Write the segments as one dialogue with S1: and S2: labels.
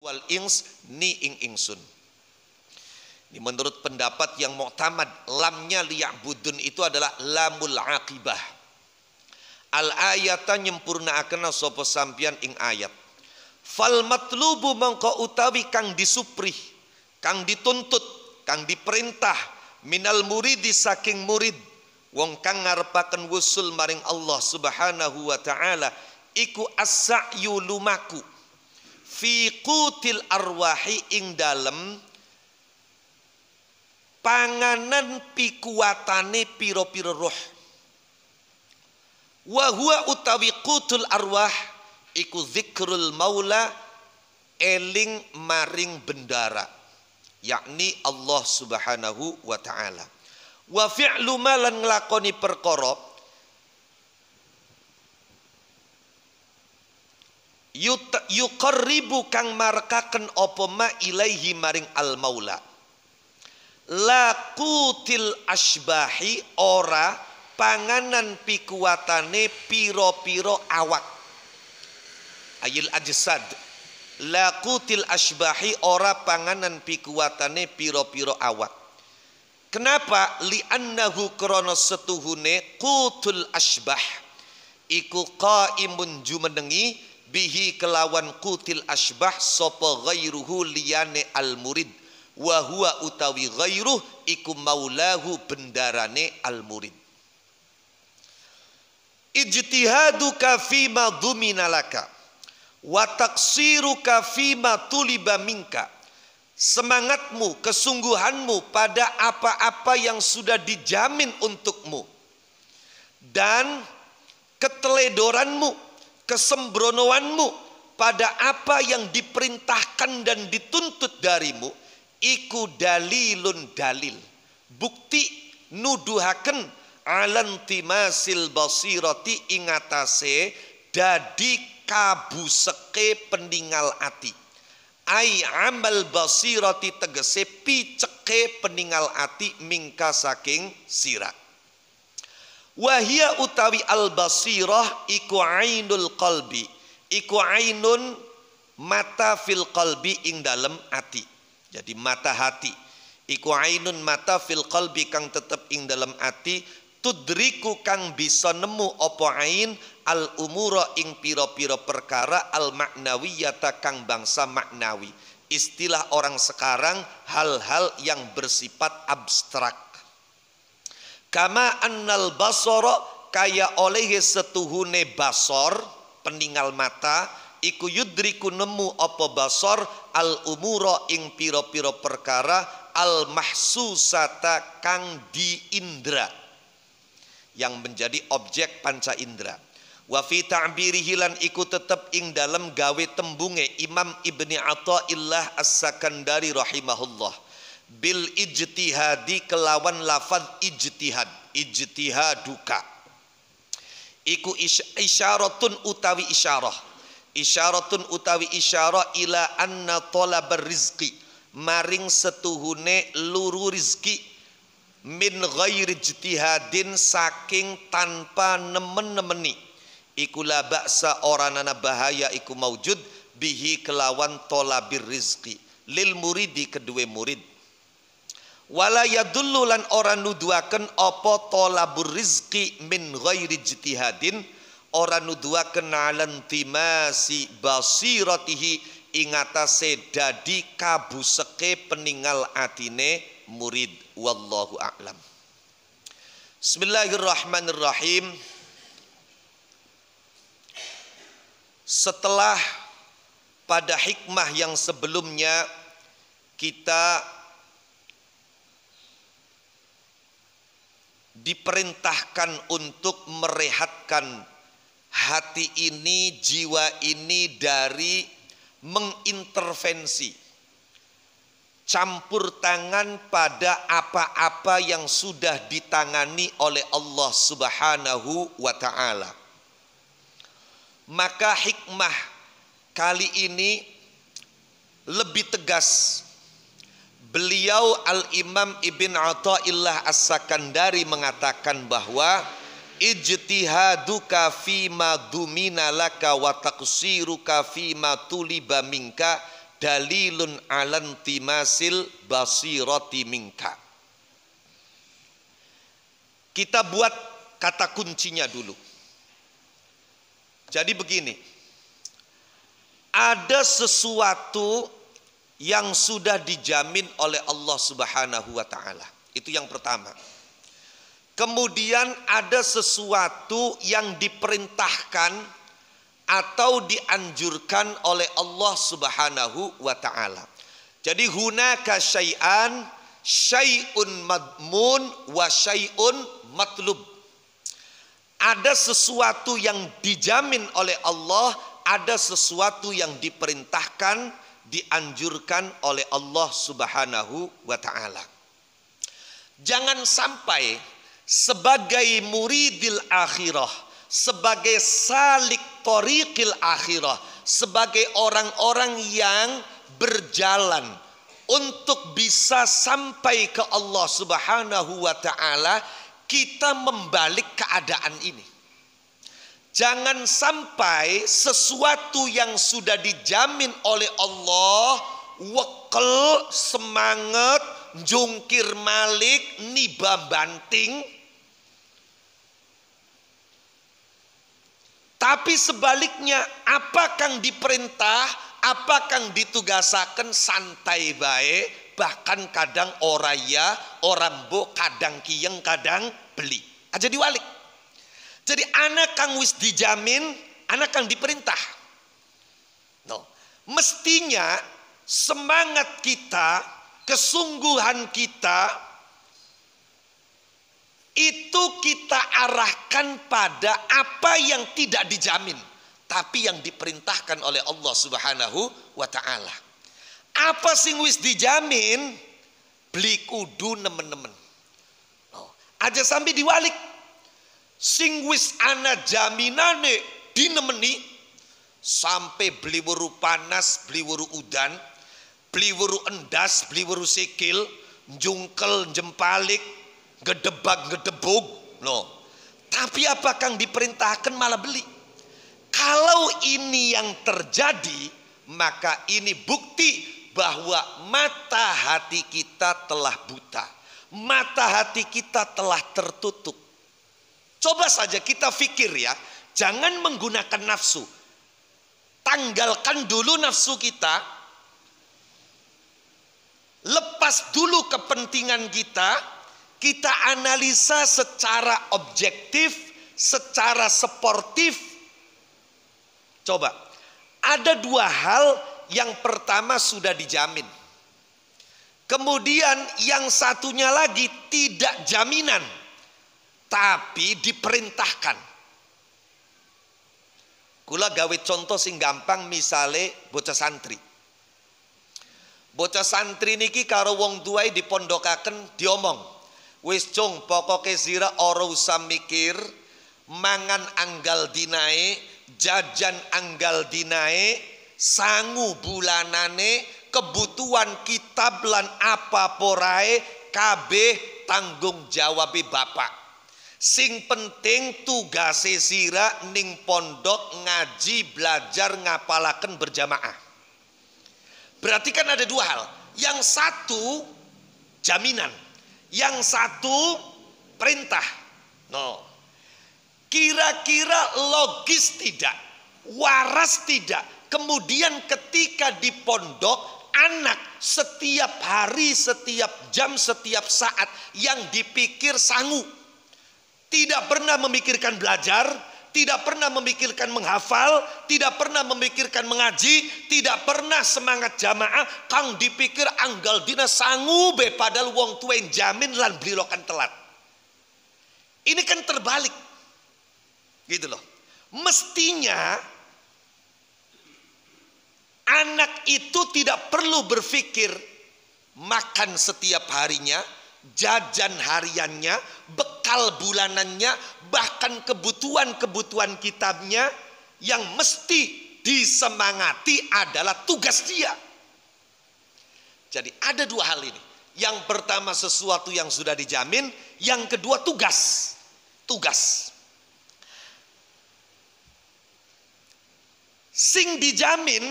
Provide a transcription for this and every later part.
S1: wal ings ni ingsun. Ini menurut pendapat yang mu'tamad, lamnya liya'budun itu adalah lamul aqibah. Al ayata nyempurnaaken sapa sampeyan ing ayat. Fal matlubu mangko utawi kang disuprih, kang dituntut, kang diperintah minal muridi saking murid wong kang ngarepaken wusul maring Allah Subhanahu wa taala iku as-sa'yu lumaku fi qutil arwahi ing dalem panganan pikuatane piro-piro roh. Wa huwa utawi qutul arwah iku zikrul maula eling maring bendara, yakni Allah Subhanahu wa taala. Wa fi'lu ma lan nglakoni perkara yuqarribu kang markaken apa ma ilaihi maring al maula. Lakutil asbahi ora panganan pikuatane piro-piro awak. Ayil ajsad. Lakutil asbahi ora panganan pikuatane piro-piro awak. Kenapa? Li'annahu krana setuhune qutul asbah iku qaimun jumenengi bihi kelawan qutil asbah sapa ghairuhu liyane al murid. Wa huwa utawi ghairuh iku maulahu bendarane al murid. Ijtihaduka fima dhumina laka wa taqsiruka fima tuliba minka. Semangatmu, kesungguhanmu pada apa-apa yang sudah dijamin untukmu, dan keteledoranmu, kesembronoanmu pada apa yang diperintahkan dan dituntut darimu, iku dalilun dalil, bukti nuduhaken alantimasil basirati ingatase dadi kabuseke peninggal ati. Ai amal basirati tegese piceke peninggal ati mingka saking sira. Wahia utawi al basirah iku ainul qalbi, iku ainun mata fil qalbi ing dalem ati. Jadi mata hati. Iku ainun mata fil qalbi kang tetep ing dalam ati. Tudriku kang bisa nemu apa ain al umura ing piro-piro perkara al maknawiyata kang bangsa maknawi. Istilah orang sekarang hal-hal yang bersifat abstrak. Kama annal basara kaya oleh setuhune basor peninggal mata iku yudriku nemu apa basor al umura ing piro-piro perkara al mahsusata kang diindra, yang menjadi objek panca indra. Wa fi ta'birihi lan iku tetep ing dalem gawe tembunge Imam Ibni Athaillah As-Sakandari rahimahullah bil ijtihadi kelawan lafaz ijtihad, ijtihaduka iku isyaratun utawi isyarah, isyaratun utawi isyarah ila anna talabar rizqi maring setuhune luru rizki min ghairi ijtihadin saking tanpa nemen-nemeni iku la ba'sa oranana bahaya iku maujud bihi kelawan talabir rizqi lil muridi kedue murid. Wala yadullu lan ora nuduaken apa talabur rizqi min ghairi ijtihadin, ora nuduaken alan timasi basiratihi ingatase dadi kabuseke peninggal atine murid. Wallahu a'lam. Bismillahirrahmanirrahim. Setelah pada hikmah yang sebelumnya kita diperintahkan untuk merehatkan hati ini, jiwa ini dari mengintervensi, campur tangan pada apa-apa yang sudah ditangani oleh Allah Subhanahu wa ta'ala. Maka hikmah kali ini lebih tegas. Beliau Al-Imam Ibn Athaillah As-Sakandari mengatakan bahwa ijtihaduka fima dumina laka wa taqsiruka fima tuliba minka dalilun alan timasil basirati minka. Kita buat kata kuncinya dulu. Jadi begini, ada sesuatu yang sudah dijamin oleh Allah Subhanahu wa taala. Itu yang pertama. Kemudian ada sesuatu yang diperintahkan atau dianjurkan oleh Allah Subhanahu wa taala. Jadi hunaka syai'an, syai'un madmun wa syai'un matlub. Ada sesuatu yang dijamin oleh Allah, ada sesuatu yang diperintahkan, dianjurkan oleh Allah Subhanahu wa taala. Jangan sampai sebagai muridil akhirah, sebagai salik thoriqil akhirah, sebagai orang-orang yang berjalan untuk bisa sampai ke Allah Subhanahu wa taala, kita membalik keadaan ini. Jangan sampai sesuatu yang sudah dijamin oleh Allah, wekel, semangat, jungkir malik, niba banting. Tapi sebaliknya, apa kang diperintah, apa kang ditugasaken santai bae, bahkan kadang oraya, orang bo, kadang kiyeng, kadang beli. Aja diwalik. Jadi anak kang wis dijamin, anak kang diperintah. No. Mestinya semangat kita, kesungguhan kita itu kita arahkan pada apa yang tidak dijamin, tapi yang diperintahkan oleh Allah Subhanahu wa taala. Apa sing wis dijamin, beli kudu nemen-nemen. No. Aja sampai diwalik. Sing wis ana jaminane dinemeni, sampai beli weru panas, beli weru udan, beli weru endas, beli weru sikil, jungkel, jempalik, gedebak-gedebug, no. Tapi apa kang diperintahkan malah beli. Kalau ini yang terjadi, maka ini bukti bahwa mata hati kita telah buta, mata hati kita telah tertutup. Coba saja kita pikir ya, jangan menggunakan nafsu. Tanggalkan dulu nafsu kita, lepas dulu kepentingan kita, kita analisa secara objektif, secara sportif. Coba, ada dua hal. Yang pertama sudah dijamin. Kemudian yang satunya lagi tidak jaminan, tapi diperintahkan. Kula gawe contoh sing gampang, misale bocah santri. Bocah santri niki karo wong tuae dipondokaken diomong, wis cung pokoke sira ora usah mikir, mangan anggal dinae, jajan anggal dinae, sangu bulanane, kebutuhan kitab lan apa porae kabeh tanggung jawab bapak. Sing penting tugase sira ning pondok ngaji belajar ngapalaken berjamaah. Berarti kan ada dua hal. Yang satu jaminan, yang satu perintah. No. Kira-kira logis tidak? Waras tidak? Kemudian ketika di pondok, anak setiap hari, setiap jam, setiap saat yang dipikir sangu. Tidak pernah memikirkan belajar, tidak pernah memikirkan menghafal, tidak pernah memikirkan mengaji, tidak pernah semangat jamaah, kang dipikir anggal dina sangu be padahal wong tuain jamin lan blilokan telat. Ini kan terbalik. Gitu loh. Mestinya anak itu tidak perlu berpikir makan setiap harinya, jajan hariannya, bekal bulanannya, bahkan kebutuhan-kebutuhan kitabnya. Yang mesti disemangati adalah tugas dia. Jadi ada dua hal ini. Yang pertama sesuatu yang sudah dijamin, yang kedua tugas. Tugas. Sing dijamin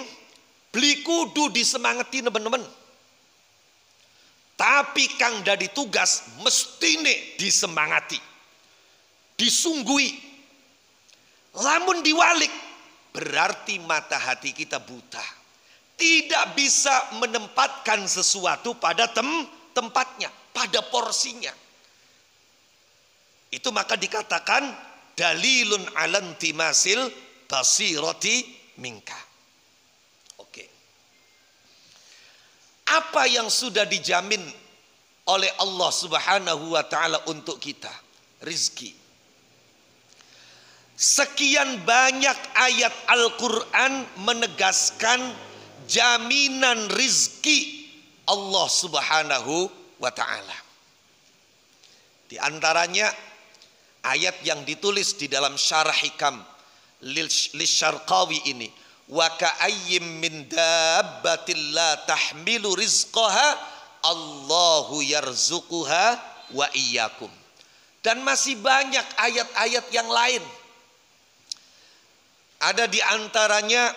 S1: Beli kudu disemangati teman-teman. Tapi kang dadi tugas mestine disemangati. Disunggui. Lamun diwalik berarti mata hati kita buta. Tidak bisa menempatkan sesuatu pada tempatnya, pada porsinya. Itu maka dikatakan dalilun alantimasil basirati minka. Oke. Apa yang sudah dijamin oleh Allah Subhanahu wa taala untuk kita? Rizki. Sekian banyak ayat Al-Quran menegaskan jaminan rizki Allah Subhanahu wa ta'ala. Di antaranya ayat yang ditulis di dalam syarah hikam Lisyarqawi ini. Wa ka'ayyim min dabbatin la tahmilu rizqaha Allahu yarzuquha wa iyyakum. Dan masih banyak ayat-ayat yang lain. Ada di antaranya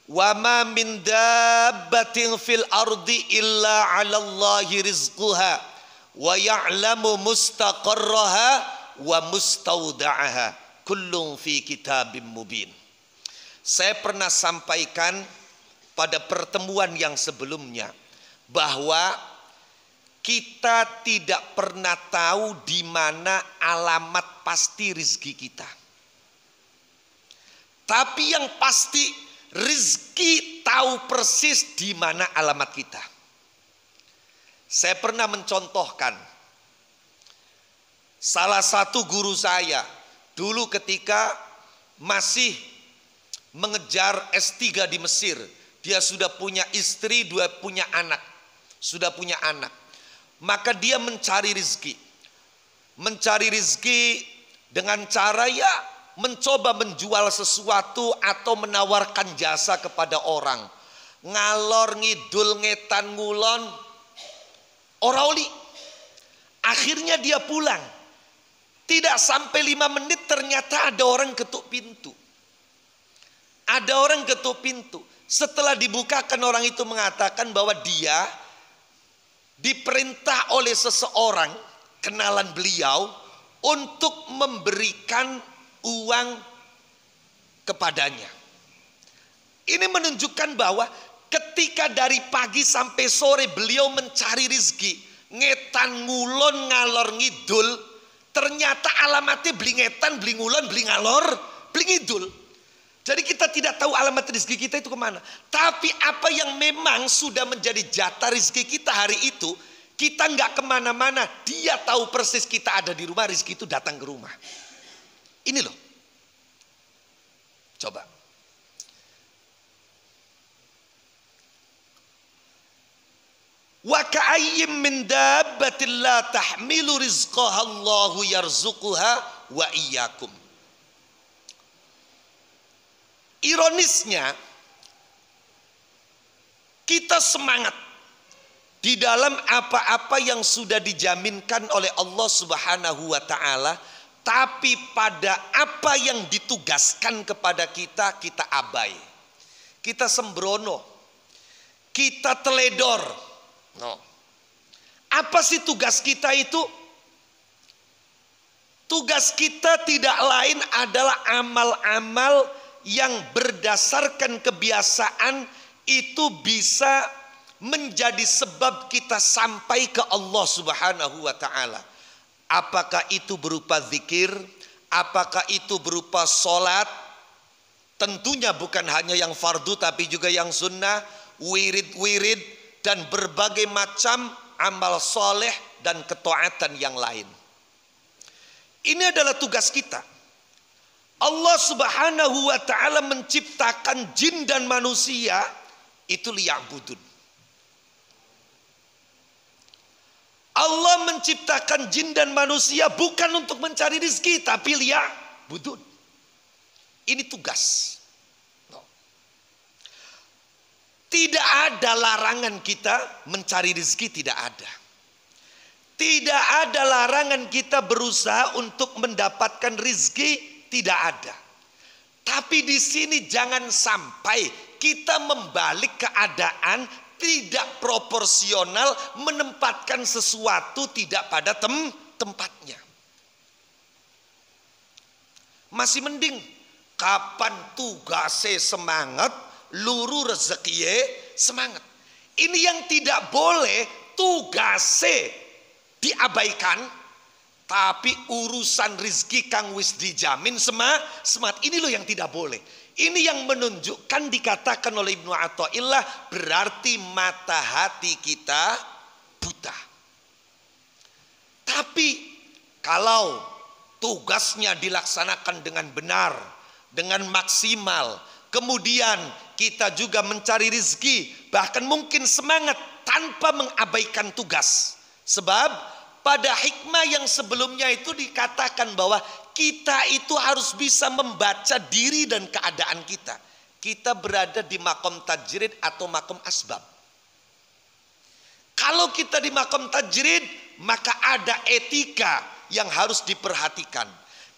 S1: wa ma min dabbatin fil ardi illa 'ala Allahi rizquha wa ya'lamu mustaqarraha wa mustauda'aha kullun fi kitabim mubin. Saya pernah sampaikan pada pertemuan yang sebelumnya bahwa kita tidak pernah tahu di mana alamat pasti rezeki kita. Tapi yang pasti rezeki tahu persis di mana alamat kita. Saya pernah mencontohkan salah satu guru saya dulu ketika masih mengejar S3 di Mesir. Dia sudah punya istri, sudah punya anak. Maka dia mencari rezeki. Mencari rezeki dengan cara ya mencoba menjual sesuatu atau menawarkan jasa kepada orang. Ngalor ngidul ngetan ngulon ora oli. Akhirnya dia pulang. Tidak sampai 5 menit ternyata ada orang ketuk pintu. Ada orang ketuk pintu. Setelah dibukakan, orang itu mengatakan bahwa dia diperintah oleh seseorang kenalan beliau untuk memberikan uang kepadanya. Ini menunjukkan bahwa ketika dari pagi sampai sore beliau mencari rezeki, ngetan ngulon ngalor ngidul, ternyata alamatnya beli ngetan, beli ngulon, beli ngalor, beli ngidul. Jadi kita tidak tahu alamat rezeki kita itu kemana. Tapi apa yang memang sudah menjadi jatah rezeki kita hari itu, kita nggak kemana-mana. Dia tahu persis kita ada di rumah, rezeki itu datang ke rumah. Ini loh. Coba. Wa ka'ayyim min dabbatin la tahmilu rizqaha Allahu yarzuquha wa iyyakum. Ironisnya, kita semangat di dalam apa-apa yang sudah dijaminkan oleh Allah Subhanahu wa ta'ala, tapi pada apa yang ditugaskan kepada kita, kita abai. Kita sembrono. Kita teledor. No. Apa sih tugas kita itu? Tugas kita tidak lain adalah amal-amal yang berdasarkan kebiasaan itu bisa menjadi sebab kita sampai ke Allah Subhanahu wa ta'ala. Apakah itu berupa zikir, apakah itu berupa sholat, tentunya bukan hanya yang fardu tapi juga yang sunnah, wirid-wirid, dan berbagai macam amal soleh dan ketaatan yang lain. Ini adalah tugas kita. Allah Subhanahu wa ta'ala menciptakan jin dan manusia itu liya'budun. Allah menciptakan jin dan manusia bukan untuk mencari rezeki, tapi liya'budun. Ini tugas. Tidak ada larangan kita mencari rezeki, tidak ada. Tidak ada larangan kita berusaha untuk mendapatkan rezeki, tidak ada. Tapi di sini jangan sampai kita membalik keadaan tidak proporsional, menempatkan sesuatu tidak pada tempatnya. Masih mending kapan tugasnya semangat, luru rezeki semangat. Ini yang tidak boleh, tugasnya diabaikan, tapi urusan rizki kang wis dijamin semangat. Ini loh yang tidak boleh. Ini yang menunjukkan, dikatakan oleh Ibnu Athaillah, berarti mata hati kita buta. Tapi kalau tugasnya dilaksanakan dengan benar, dengan maksimal, kemudian kita juga mencari rezeki, bahkan mungkin semangat tanpa mengabaikan tugas. Sebab pada hikmah yang sebelumnya itu dikatakan bahwa kita itu harus bisa membaca diri dan keadaan kita. Kita berada di makom tajrid atau makom asbab. Kalau kita di makom tajrid, maka ada etika yang harus diperhatikan.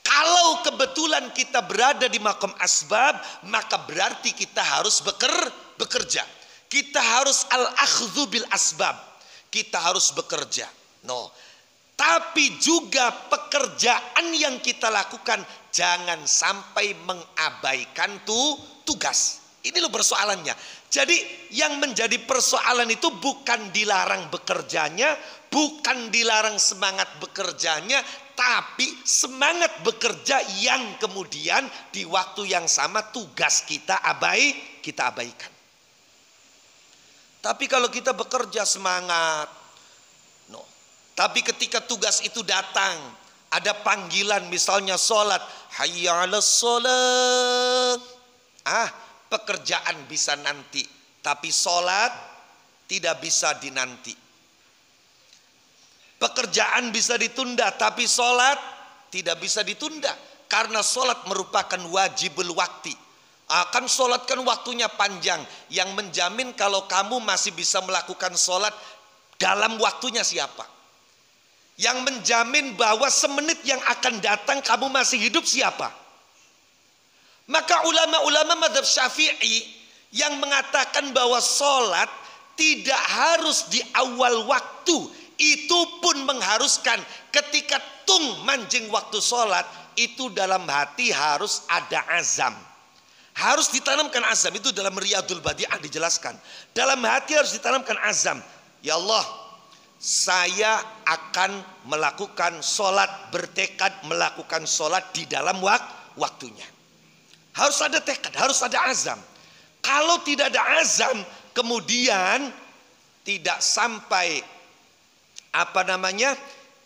S1: Kalau kebetulan kita berada di makom asbab, maka berarti kita harus bekerja. Kita harus al-akhdhu bil asbab. Kita harus bekerja. Tapi juga pekerjaan yang kita lakukan jangan sampai mengabaikan tugas. Ini loh persoalannya. Jadi yang menjadi persoalan itu bukan dilarang bekerjanya, bukan dilarang semangat bekerjanya, tapi semangat bekerja yang kemudian di waktu yang sama tugas kita abaikan. Tapi kalau kita bekerja semangat, tapi ketika tugas itu datang, ada panggilan misalnya sholat, hayya 'alas sholat. Pekerjaan bisa nanti, tapi sholat tidak bisa dinanti. Pekerjaan bisa ditunda, tapi sholat tidak bisa ditunda. Karena sholat merupakan wajibul wakti. Akan sholat kan waktunya panjang. Yang menjamin kalau kamu masih bisa melakukan sholat dalam waktunya siapa? Yang menjamin bahwa semenit yang akan datang kamu masih hidup siapa? Maka ulama-ulama mazhab Syafi'i yang mengatakan bahwa sholat tidak harus di awal waktu, itu pun mengharuskan ketika manjing waktu sholat, itu dalam hati harus ada azam. Harus ditanamkan azam, itu dalam Riyadul Badi'ah dijelaskan. Dalam hati harus ditanamkan azam. Ya Allah, saya akan melakukan sholat, bertekad melakukan sholat di dalam waktunya. Harus ada tekad, harus ada azam. Kalau tidak ada azam, kemudian tidak sampai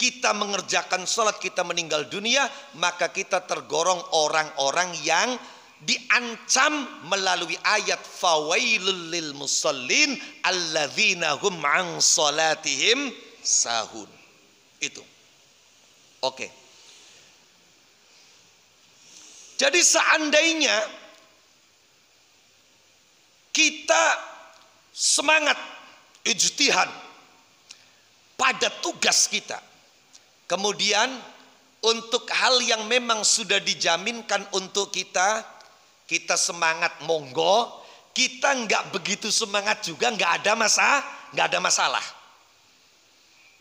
S1: kita mengerjakan sholat, kita meninggal dunia, maka kita tergolong orang-orang yang diancam melalui ayat fawailul lil musallin alladzina hum an salatihim sahun. Itu. Oke. Jadi seandainya kita semangat ijtihad pada tugas kita, kemudian untuk hal yang memang sudah dijaminkan untuk kita semangat monggo, kita nggak begitu semangat juga nggak ada masalah.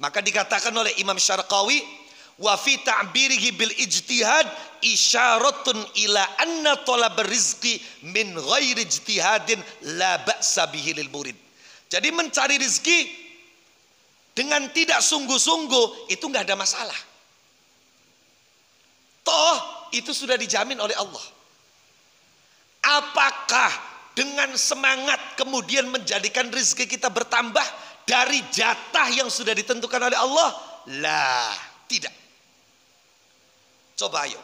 S1: Maka dikatakan oleh Imam Syarqawi, wa fi ta'birihi bil ijtihad isyaratun ila anna talab rizqi min ghairi ijtihadin la ba'sa bihi lil murid. Jadi mencari rezeki dengan tidak sungguh-sungguh itu nggak ada masalah. Toh itu sudah dijamin oleh Allah. Apakah dengan semangat kemudian menjadikan rezeki kita bertambah dari jatah yang sudah ditentukan oleh Allah? Lah, tidak. Coba ayo.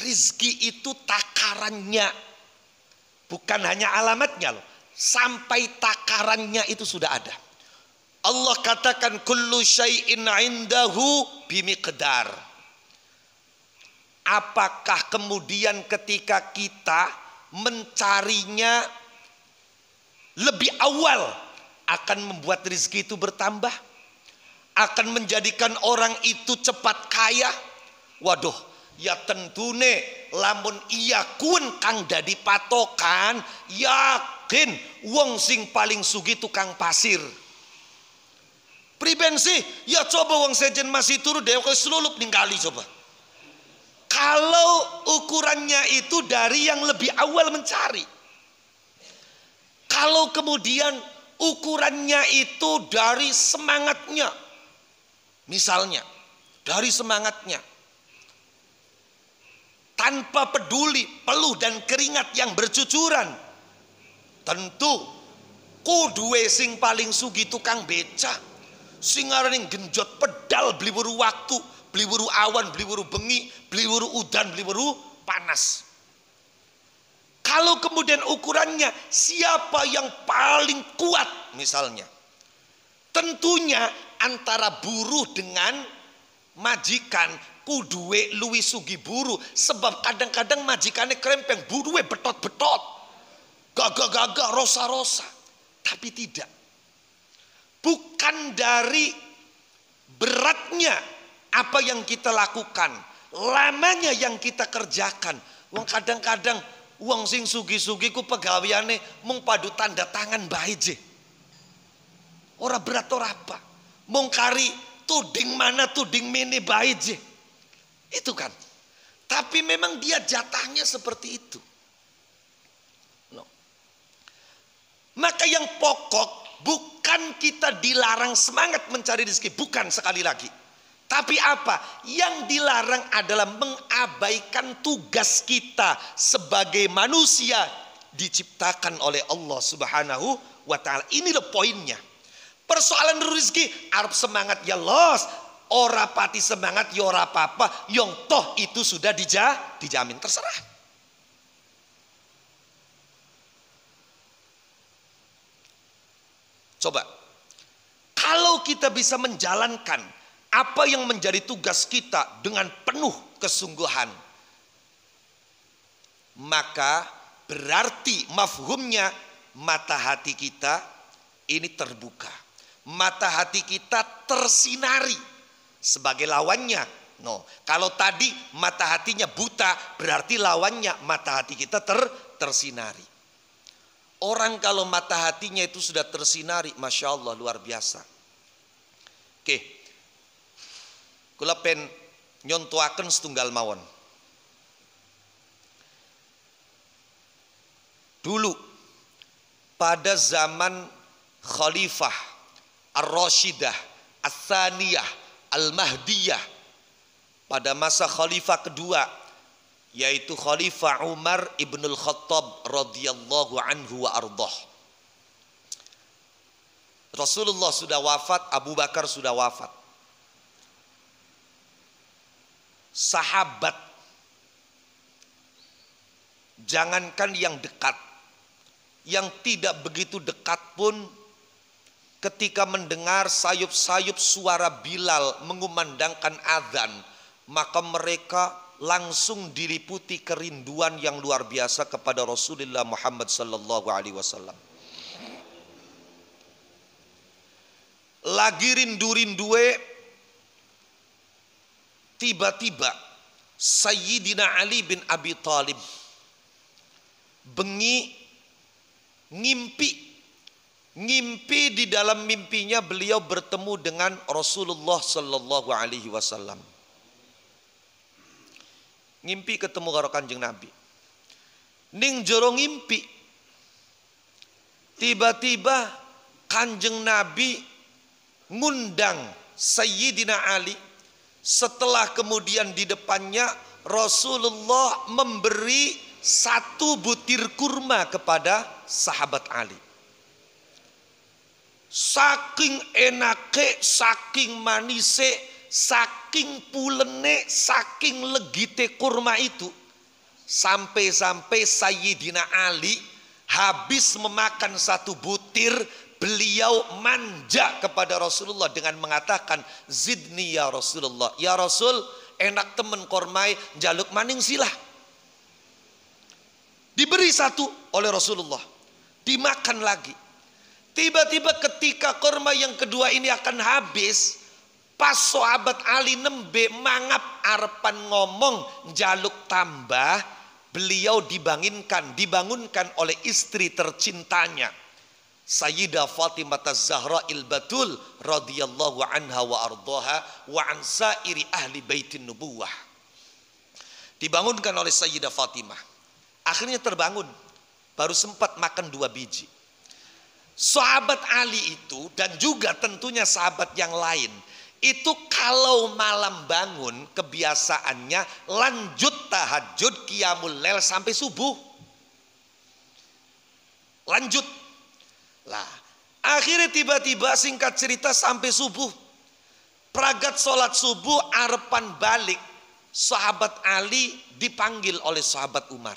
S1: Rizki itu takarannya, bukan hanya alamatnya loh, sampai takarannya itu sudah ada. Allah katakan kullu syai'in 'indahu bimiqdar. Apakah kemudian ketika kita mencarinya lebih awal akan membuat rizki itu bertambah? Akan menjadikan orang itu cepat kaya? Waduh, Ya tentune lamun iya kun kang dadi patokan, yakin wong sing paling sugih tukang pasir. Priben sih? Ya coba wong sejen masih turu dewe selulup ninggali coba. Kalau ukurannya itu dari yang lebih awal mencari. Kalau kemudian ukurannya itu dari semangatnya. Misalnya, dari semangatnya. Tanpa peduli peluh dan keringat yang bercucuran. Tentu kuduwe sing paling sugih tukang beca. Sing aran genjot pedal beli buru waktu, beli buru awan, beli buru bengi, beli buru udan, beli buru panas. Kalau kemudian ukurannya siapa yang paling kuat misalnya. Tentunya antara buruh dengan majikan kuduwe luwi sugi buruh. Sebab kadang-kadang majikannya krempeng, buruhnya betot-betot. Gagah-gagah, rosa-rosa. Tapi tidak. Bukan dari beratnya apa yang kita lakukan. Lamanya yang kita kerjakan. Wong kadang-kadang wong sing sugi-sugi ku pegawiane mung padu tanda tangan bae je. Ora berat ora apa. Mung kari tuding mana tuding mene bae je. Itu kan. Tapi memang dia jatahnya seperti itu. No. Maka yang pokok bukan kita dilarang semangat mencari rezeki, bukan sekali lagi. Tapi apa? Yang dilarang adalah mengabaikan tugas kita sebagai manusia diciptakan oleh Allah Subhanahu wa taala. Ini loh poinnya. Persoalan rezeki, arep semangat ya los, ora pati semangat ya ora apa-apa, yang toh itu sudah dijamin, terserah. Coba, kalau kita bisa menjalankan apa yang menjadi tugas kita dengan penuh kesungguhan, maka berarti mafhumnya mata hati kita ini terbuka. Mata hati kita tersinari sebagai lawannya. No, kalau tadi mata hatinya buta, berarti lawannya mata hati kita tersinari. Orang kalau mata hatinya itu sudah tersinari, Masya Allah luar biasa. Oke, kula pen nyontoaken setunggal mawon. Dulu pada zaman Khalifah Ar-Rashidah Ats-Tsaniyah Al-Mahdiyah, pada masa Khalifah kedua, yaitu Khalifah Umar ibnul Khattab radhiyallahu anhu wa ardhah. Rasulullah sudah wafat, Abu Bakar sudah wafat. Sahabat, jangankan yang dekat, yang tidak begitu dekat pun ketika mendengar sayup-sayup suara Bilal mengumandangkan azan, maka mereka langsung diliputi kerinduan yang luar biasa kepada Rasulullah Muhammad sallallahu alaihi wasallam. Lagi rindu-rindue, tiba-tiba Sayyidina Ali bin Abi Thalib bengi ngimpi di dalam mimpinya beliau bertemu dengan Rasulullah sallallahu alaihi wasallam. Ngimpi ketemu karo Kanjeng Nabi. Ning jero ngimpi, tiba-tiba Kanjeng Nabi ngundang Sayyidina Ali. Setelah kemudian di depannya Rasulullah memberi satu butir kurma kepada sahabat Ali. Saking enake, saking manise, saking pulene, saking legite kurma itu, sampai-sampai Sayyidina Ali habis memakan satu butir, beliau manja kepada Rasulullah dengan mengatakan, zidni ya Rasulullah, ya Rasul enak temen kormai jaluk maning silah. Diberi satu oleh Rasulullah, dimakan lagi. Tiba-tiba ketika korma yang kedua ini akan habis, Pas sahabat Ali nembe mangap arepan ngomong jaluk tambah, beliau dibangunkan oleh istri tercintanya Sayyidah Fatimah Az-Zahra Il-Batul radhiyallahu anha wa ardhaha wa an sairi ahli baitin nubuwah. Dibangunkan oleh Sayyidah Fatimah. Akhirnya terbangun, baru sempat makan 2 biji. Sahabat Ali itu dan juga tentunya sahabat yang lain itu kalau malam bangun kebiasaannya lanjut tahajud qiyamul lail sampai subuh. Lanjut. Lah, akhirnya tiba-tiba singkat cerita sampai subuh. Pragat sholat subuh arepan balik, sahabat Ali dipanggil oleh sahabat Umar.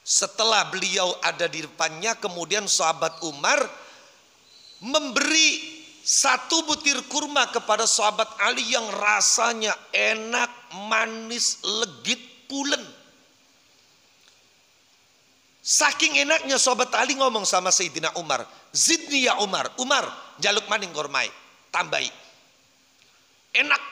S1: Setelah beliau ada di depannya, kemudian sahabat Umar memberi 1 butir kurma kepada sahabat Ali yang rasanya enak, manis, legit, pulen. Saking enaknya sahabat Ali ngomong sama Sayyidina Umar, "Zidni ya Umar, Umar, jaluk maning kormai, tambahi." Enak,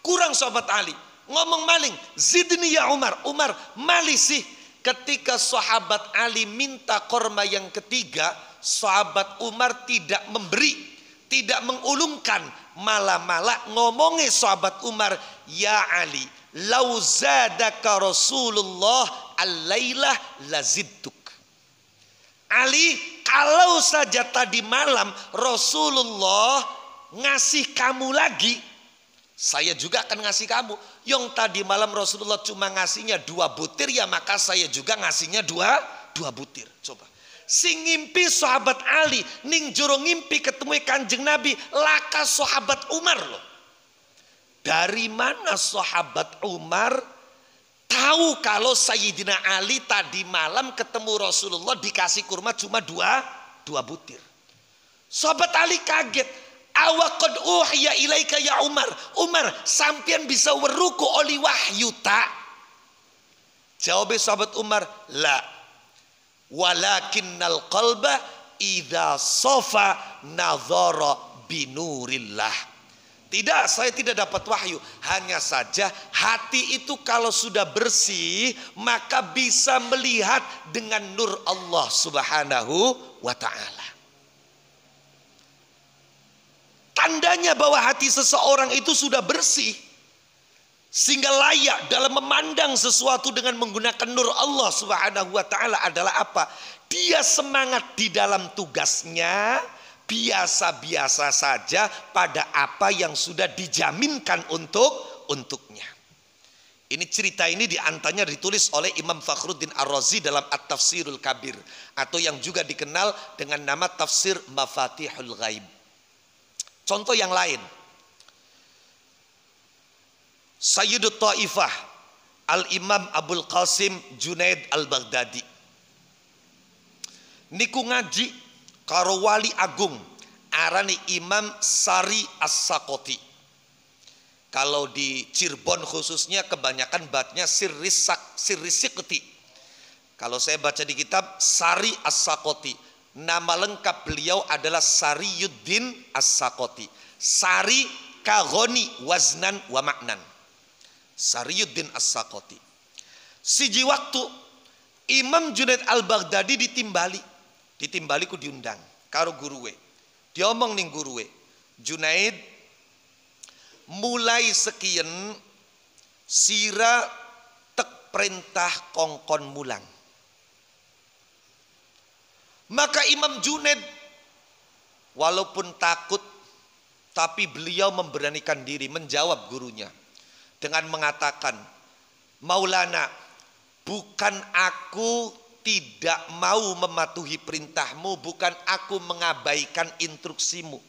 S1: kurang sahabat Ali. Ngomong maling, "Zidni ya Umar, Umar, mali sih." Ketika sahabat Ali minta korma yang ketiga, sahabat Umar tidak memberi, tidak mengulungkan, malah ngomongnya sahabat Umar, "Ya Ali, lau zadaka Rasulullah al-lailah lazidtuk." Ali, kalau saja tadi malam Rasulullah ngasih kamu lagi, saya juga akan ngasih kamu. Yang tadi malam Rasulullah cuma ngasihnya 2 butir, ya maka saya juga ngasihnya 2 butir. Coba. Sing ngimpi sahabat Ali, ning jero ngimpi ketemu Kanjeng Nabi, laka sahabat Umar loh. Dari mana sahabat Umar tahu kalau Sayyidina Ali tadi malam ketemu Rasulullah dikasih kurma cuma 2 butir. Sahabat Ali kaget. Awaqad uhiya ilaika ya Umar. Umar, sampean bisa weruku oli wahyu tak? Jawab sahabat Umar, la. Walakinnal qalba idza safa nadhara binurillah. Tidak, saya tidak dapat wahyu. Hanya saja hati itu kalau sudah bersih, maka bisa melihat dengan nur Allah subhanahu wa ta'ala. Tandanya bahwa hati seseorang itu sudah bersih, sehingga layak dalam memandang sesuatu dengan menggunakan nur Allah subhanahu wa ta'ala adalah apa? Dia semangat di dalam tugasnya, biasa-biasa saja pada apa yang sudah dijaminkan untuknya. Ini cerita ini diantaranya ditulis oleh Imam Fakhruddin Ar-Razi dalam At-Tafsirul Kabir, atau yang juga dikenal dengan nama Tafsir Mafatihul Ghaib. Contoh yang lain, Sayyidut Ta'ifah Al-Imam Abul Qasim Junaid Al-Baghdadi niku ngaji karo wali agung arani Imam Sari As-Sakoti. Kalau di Cirebon khususnya kebanyakan bacanya Sirri Sikti. Kalau saya baca di kitab Sari As-Sakoti, nama lengkap beliau adalah Sariyuddin As-Sakoti. Sari kagoni waznan wa maknan. Sariyuddin As-Sakoti. Siji waktu Imam Junaid Al-Baghdadi ditimbali ku diundang karo guruwe. Dia omong ning guruwe, "Junaid, mulai sekian sira tek perintah kongkon mulang." Maka Imam Junaid walaupun takut, tapi beliau memberanikan diri menjawab gurunya dengan mengatakan, "Maulana, bukan aku tidak mau mematuhi perintahmu, bukan aku mengabaikan instruksimu,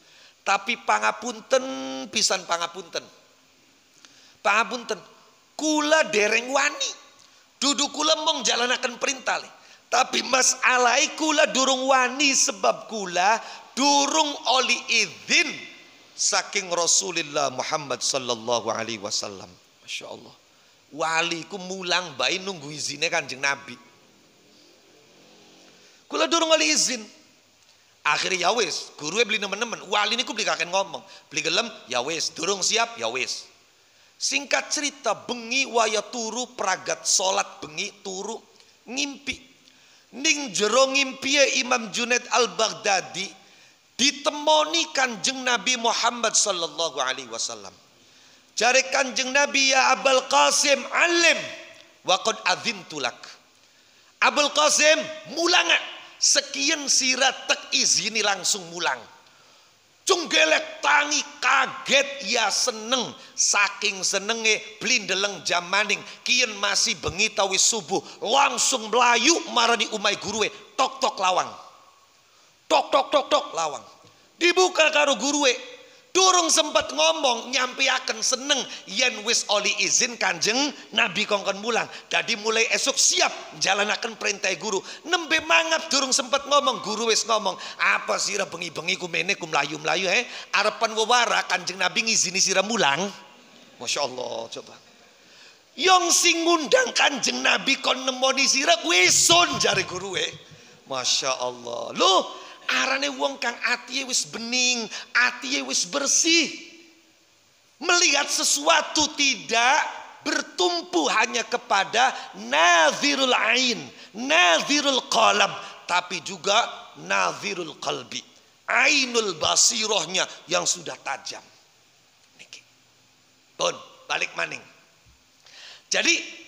S1: tapi pangapunten pisan pangapunten. Pangapunten, kula dereng wani, dudu kula mong jalanaken perintah le. Tapi masalahai kula durung wani sebab kula durung oli izin saking Rasulullah Muhammad sallallahu alaihi wasallam." Masya Allah. Wali ku mulang bayi nunggu izinnya Kanjeng Nabi. Kula durung oli izin. Akhirnya ya wis, gurunya beli nemen-nemen. Wali niku beli kakek ngomong, beli gelem ya wis, durung siap ya wis. Singkat cerita, bengi waya turu pragat salat bengi turu ngimpi. Ning jero ngimpi Imam Junaid Al-Baghdadi ditemoni Kanjeng Nabi Muhammad sallallahu alaihi wasallam. Jare Kanjeng Nabi, ya Abul Qasim alim wa qad adzintu lak. Abul Qasim mulang. Sekian sirat tek izini langsung mulang. Cunggelek tangi kaget ya seneng. Saking senenge blindeleng jam maning. Kian masih bengi tawis subuh. Langsung melayu marani umai guruwe. Tok tok lawang. Tok tok tok tok lawang. Dibuka karo guruwe. Durung sempat ngomong nyampiaken seneng yen wis oli izin Kanjeng Nabi kongkon mulang. Jadi mulai esok siap jalanaken perintah guru. Nembe mangap durung sempat ngomong, guru wis ngomong, apa sira bengi-bengi ku mene ku melayu-melayu arepan wewara Kanjeng Nabi ngizini sira mulang. Masya Allah, coba. Yang sing ngundang Kanjeng Nabi kon nemoni sira kuwi sun jare guruwe. Masya Allah. Loh, arane wong kang atiye wis bening, atiye wis bersih, melihat sesuatu tidak bertumpu hanya kepada nazirul ain, nazirul qalb, tapi juga nazirul qalbi, ainul basirohnya yang sudah tajam. Niki. Pun balik maning. Jadi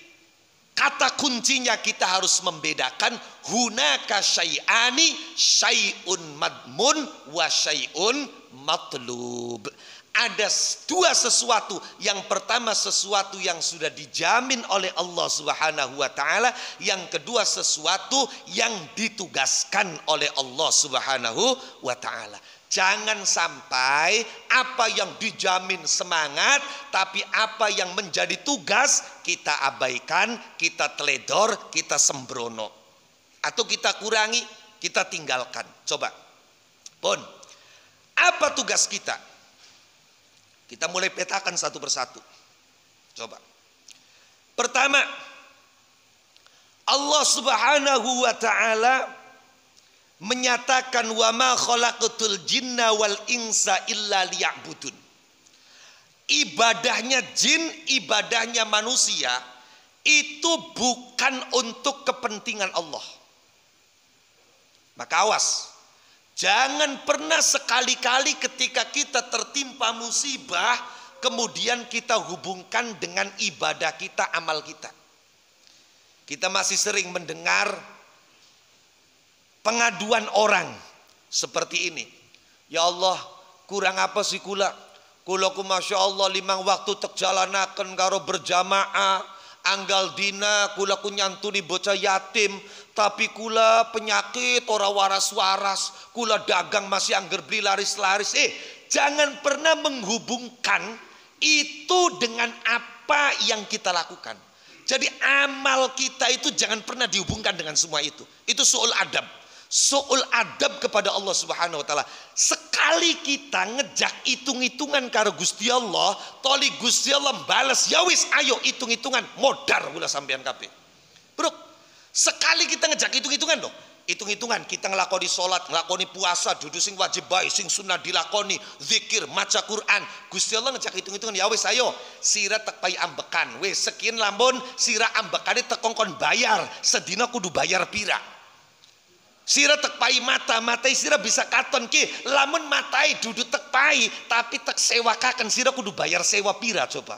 S1: kata kuncinya kita harus membedakan hunaka syai'ani, syai'un madmun wa syai'un matlub. Ada dua sesuatu. Yang pertama sesuatu yang sudah dijamin oleh Allah Subhanahu wa taala, yang kedua sesuatu yang ditugaskan oleh Allah Subhanahu wa taala. Jangan sampai apa yang dijamin semangat, tapi apa yang menjadi tugas kita abaikan, kita teledor, kita sembrono. Atau kita kurangi, kita tinggalkan. Coba. Pun, apa tugas kita? Kita mulai petakan satu persatu. Coba. Pertama, Allah Subhanahu wa ta'ala menyatakan wa ma khalaqatul jinna wal insa illa liya'budun. Ibadahnya jin, ibadahnya manusia itu bukan untuk kepentingan Allah. Maka awas, jangan pernah sekali-kali ketika kita tertimpa musibah kemudian kita hubungkan dengan ibadah kita, amal kita. Kita masih sering mendengar pengaduan orang seperti ini. Ya Allah, kurang apa sih kula? Kula ku masya Allah 5 waktu tek jalanaken karo berjamaah. Anggal dina kula ku nyantuni bocah yatim. Tapi kula penyakit ora waras-waras. Kula dagang masih angger beli laris-laris. Jangan pernah menghubungkan itu dengan apa yang kita lakukan. Jadi amal kita itu jangan pernah dihubungkan dengan semua itu. Itu su'ul adab. Su'ul adab kepada Allah Subhanahu wa taala. Sekali kita ngejak hitung-hitungan karo Gusti Allah, toli Gusti Allah balas, ya wis ayo hitung-hitungan, modar kula sampean kabeh. Bro, sekali kita ngejak hitung-hitungan dong. Hitung-hitungan kita ngelakoni sholat, ngelakoni puasa, duduk sing wajib baik, sing sunnah dilakoni, zikir, maca Quran. Gusti Allah ngejak hitung-hitungan, ya wis ayo sira tek pai ambekan, wis sekian lamun sira ambekane tek kongkon bayar, sedina kudu bayar pira. Sira tek pai mata sira bisa katon ki, lamun matai duduk tek pai tapi tek sewakaken sira kudu bayar sewa pira coba.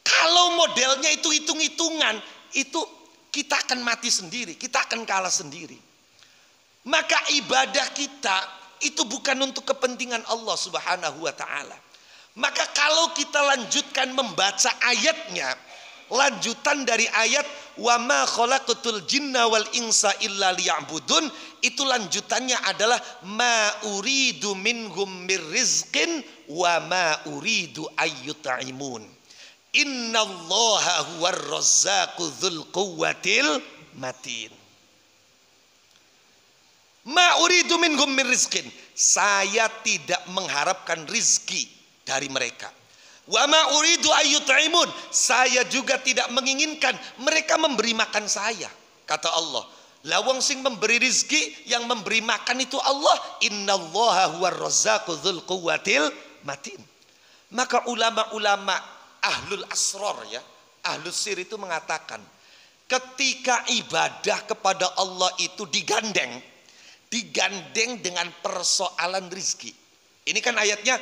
S1: Kalau modelnya itu hitung-hitungan, itu kita akan mati sendiri, kita akan kalah sendiri. Maka ibadah kita itu bukan untuk kepentingan Allah Subhanahu wa taala. Maka kalau kita lanjutkan membaca ayatnya, lanjutan dari ayat wa ma khalaqatul jinna wal insa illa liya'budun, itu lanjutannya adalah ma uridu minhum mir rizqin wa ma uridu ayyut'imun. Innallaha huwar razzaqu dzul quwwatil matin. Ma uridu minhum mir rizqin, saya tidak mengharapkan rizki dari mereka. Wa ma uridu ayyut'imun, saya juga tidak menginginkan mereka memberi makan saya. Kata Allah, Lah wong sing memberi rizki, yang memberi makan itu Allah. Innallaha huwar razzaqu dzul quwwatil matin. Maka ulama-ulama ahlul asrar ya, ahlus sir itu mengatakan, ketika ibadah kepada Allah itu digandeng dengan persoalan rizki. Ini kan ayatnya,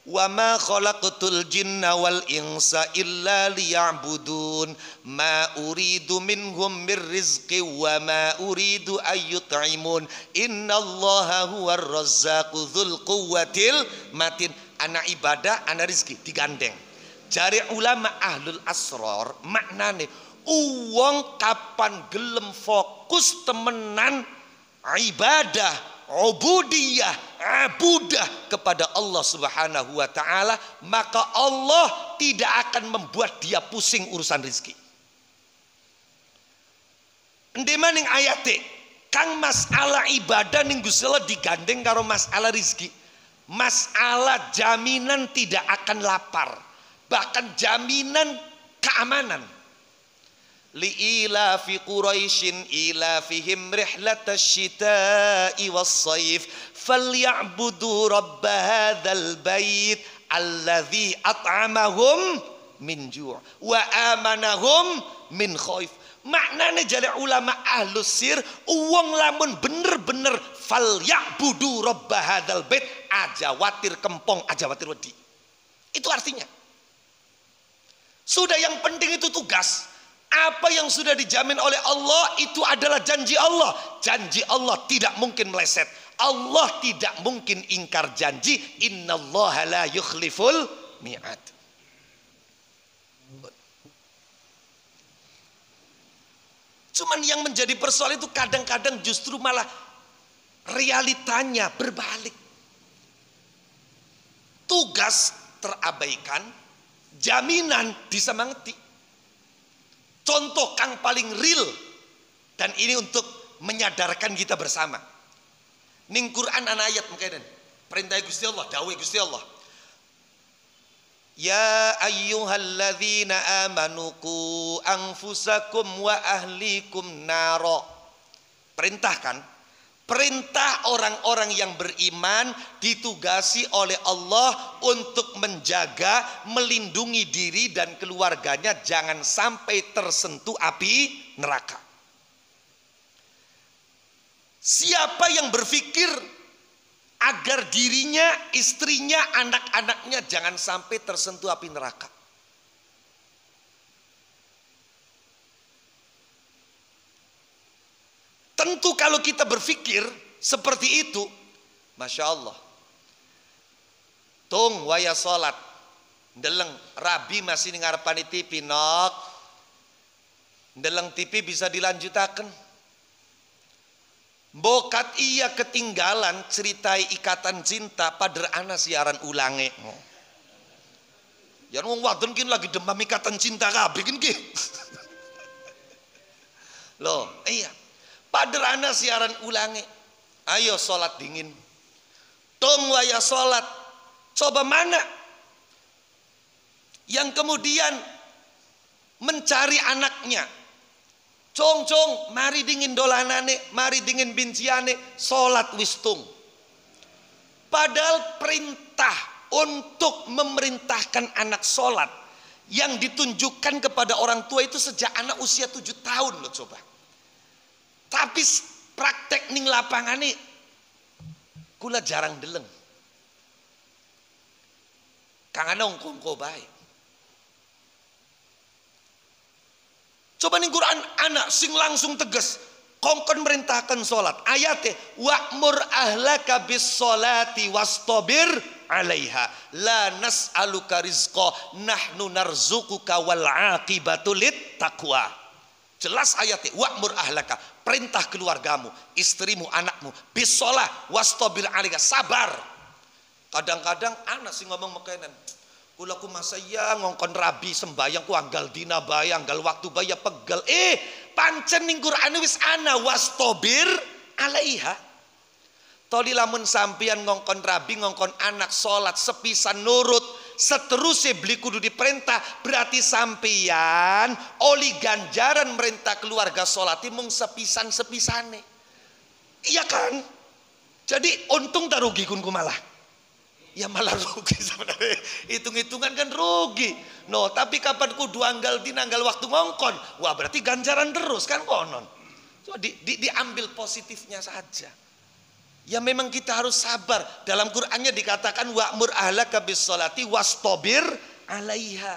S1: wa ma khalaqtul jinna wal insa illa liya'budun ma uridu minhum mir rizqi wa ma uridu ayyut'imun innallaha huwar razzaqu dzul quwwatil matin. Ana ibadah, ana rizki digandeng. Jari ulama ahlul asrar maknane uwong kapan gelem fokus temenan ibadah, ubudiyah, abudah kepada Allah Subhanahu wa taala, maka Allah tidak akan membuat dia pusing urusan rezeki. Endi maning ayate kang masalah ibadah ning Gusti Allah digandeng karo masalah rezeki. Masalah jaminan tidak akan lapar, bahkan jaminan keamanan. Li'ilafi Quraisyin ilafihim rihlatash shita'i was-sayf falyabudu rabb hadzal bait alladzi at'amahum min ju' wa amanahum min khaif. Maknane jare ulama ahlus sir, uwong lamun bener-bener falyabudu rabb hadzal bait, aja watir kempong, aja watir wedi. Itu artinya. Sudah, yang penting itu tugas. Apa yang sudah dijamin oleh Allah itu adalah janji Allah. Janji Allah tidak mungkin meleset. Allah tidak mungkin ingkar janji. Innallaha la yukhliful mi'ad. Cuman yang menjadi persoalan itu kadang-kadang justru malah realitanya berbalik. Tugas terabaikan, jaminan disemangati. Contoh kang paling real, dan ini untuk menyadarkan kita bersama. Ning Quran ana ayat mungkin perintah Gusti Allah, dawuh Gusti Allah. Ya ayyuhalladzina amanu qu anfusakum wa ahlikum naro. Perintahkan, perintah orang-orang yang beriman ditugasi oleh Allah untuk menjaga, melindungi diri dan keluarganya jangan sampai tersentuh api neraka. Siapa yang berpikir agar dirinya, istrinya, anak-anaknya jangan sampai tersentuh api neraka? Tentu kalau kita berpikir seperti itu, Masya Allah. Tung waya sholat, ndeleng rabi masih ngarepani TV nok, ndeleng TV bisa dilanjutakan. Bokat iya ketinggalan ceritai ikatan cinta pada ana siaran ulange. Ya wong wadon kin lagi demam ikatan cinta kabeh kin ki. Loh, iya. Paderana siaran ulangi, ayo sholat dingin. Tong waya sholat, coba mana yang kemudian mencari anaknya? Cong, mari dingin dolanane, mari dingin binciane, sholat wistung. Padahal perintah untuk memerintahkan anak sholat yang ditunjukkan kepada orang tua itu sejak anak usia 7 tahun loh coba. Tapi praktek ning lapangane kula jarang deleng. Kang ana ngko bae. Coba ning Quran anak sing langsung tegas kongkon merintahkan salat. Ayate wa'mur ahlaka bis salati wastabir 'alaiha la nas'aluka rizqa nahnu narzuquka wal 'aqibatu lit taqwa. Jelas ayatnya, wa'mur ahlaka, perintah keluargamu, istrimu, anakmu, bisolah, wastabir alika, sabar. Kadang-kadang anak sih ngomong makanan, kulaku masa ya ngongkon rabi sembayang ku anggal dina bayang, anggal waktu bayang pegel. Pancen ning Quran wis ana wastabir alaiha. Toli lamun sampian ngongkon rabi, ngongkon anak sholat sepisan nurut, seterusnya beli kudu diperintah, berarti sampeyan oli ganjaran merintah keluarga sholat mung sepisan-sepisane. Iya kan? Jadi untung tak rugi kunku malah. Ya malah rugi sebenarnya. Hitung-hitungan kan rugi. No, tapi kapan kudu anggal dinanggal waktu ngongkon. Wah, berarti ganjaran terus kan konon. So, diambil positifnya saja. Ya memang kita harus sabar. Dalam Qur'annya dikatakan wa'mur ahlaka bis-sholati wastabir 'alaiha.